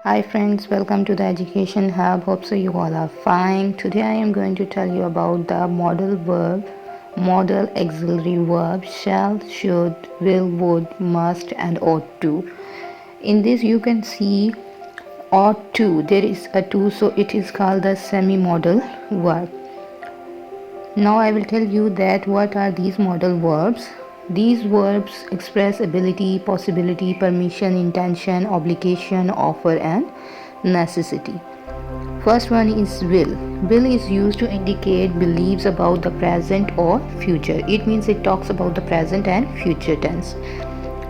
Hi friends, welcome to the Education Hub. Hope so you all are fine. Today I am going to tell you about the modal auxiliary verb shall, should, will, would, must and ought to. In this you can see ought to. There is a to, so it is called the semi-modal verb. Now I will tell you that what are these modal verbs. These verbs express ability, possibility, permission, intention, obligation, offer and necessity. First one is will. Will is used to indicate beliefs about the present or future. It means it talks about the present and future tense.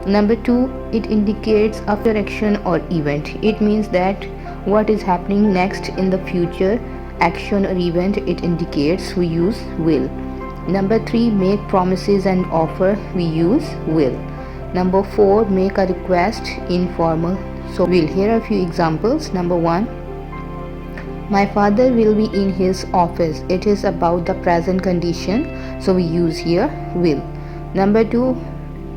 Number two, it indicates after action or event. It means that what is happening next in the future action or event it indicates. We use will. Number three, make promises and offer. We use will. Number four, make a request, informal. So will. Here are a few examples. Number one, my father will be in his office. It is about the present condition, so we use here will. Number two,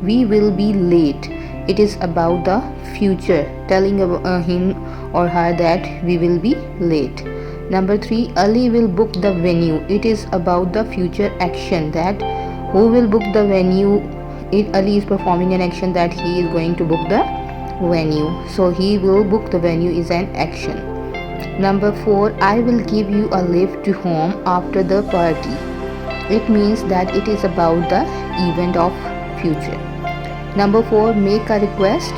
we will be late. It is about the future, telling him or her that we will be late. Number three, Ali will book the venue. It is about the future action, that who will book the venue. Ali is performing an action that he is going to book the venue. So he will book the venue is an action. Number four, I will give you a lift to home after the party. It means that it is about the event of future. Number four, make a request.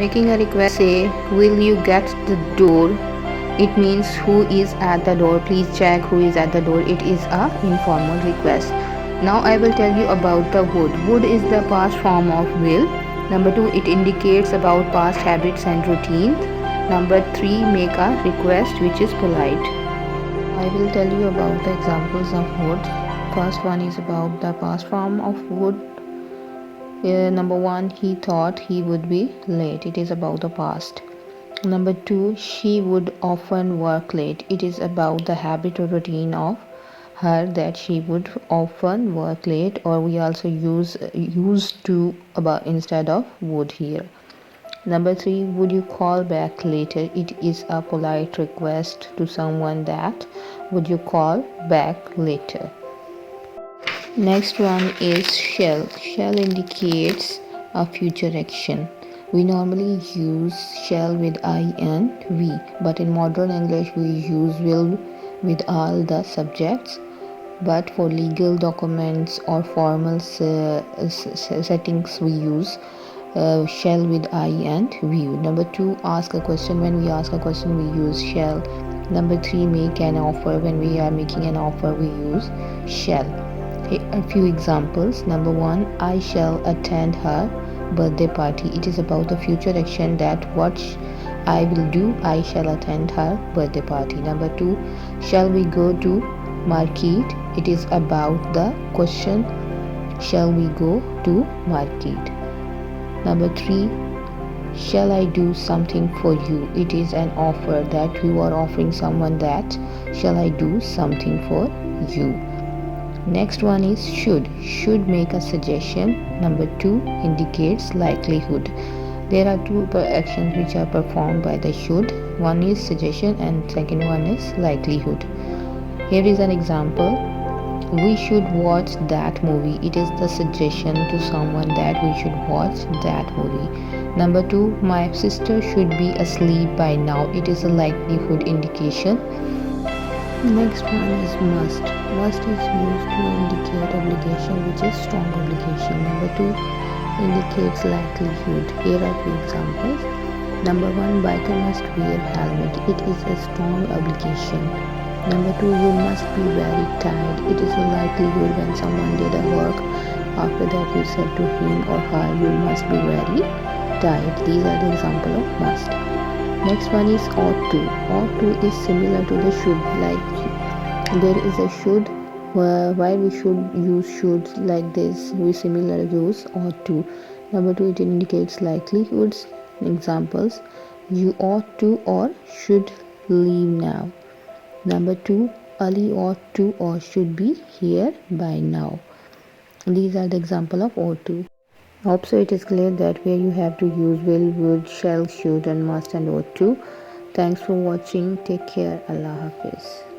Making a request, say, will you get the door? It means who is at the door. Please check who is at the door. It is a informal request. Now I will tell you about the would. Would is the past form of will. Number two, it indicates about past habits and routines. Number three, make a request which is polite. I will tell you about the examples of would. First one is about the past form of would. Number one, he thought he would be late. It is about the past. Number two, she would often work late. It is about the habit or routine of her that she would often work late, or we also use used to about instead of would here. Number three, would you call back later? It is a polite request to someone that would you call back later. Next one is shall. Shall indicates a future action. We normally use shall with I and we, but in modern English we use will with all the subjects. But for legal documents or formal settings we use shall with I and we. Number two, ask a question. When we ask a question we use shall. Number three, make an offer. When we are making an offer we use shall. A few examples. Number one, I shall attend her birthday party. It is about the future action that what I will do. I shall attend her birthday party. Number two, shall we go to market? It is about the question, shall we go to market? Number three, shall I do something for you? It is an offer that you are offering someone that shall I do something for you. Next one is should. Should make a suggestion. Number two, indicates likelihood. There are two actions which are performed by the should. One is suggestion and second one is likelihood. Here is an example. We should watch that movie. It is the suggestion to someone that we should watch that movie. Number two, my sister should be asleep by now. It is a likelihood indication. Next one is must. Must is used to indicate obligation, which is strong obligation. Number two, indicates likelihood. Here are few examples. Number one, biker must wear helmet. It is a strong obligation. Number two, you must be very tired. It is a likelihood when someone did a work. After that you said to him or her, you must be very tired. These are the example of must. Next one is ought to. Ought to is similar to the should. Like there is a should, why we should use should like this. We similar use ought to. Number two, it indicates likelihoods. Examples: you ought to or should leave now. Number two, Ali ought to or should be here by now. These are the example of ought to. Hope so it is clear that where you have to use will, would, shall, should and must and ought to. Thanks for watching. Take care. Allah Hafiz.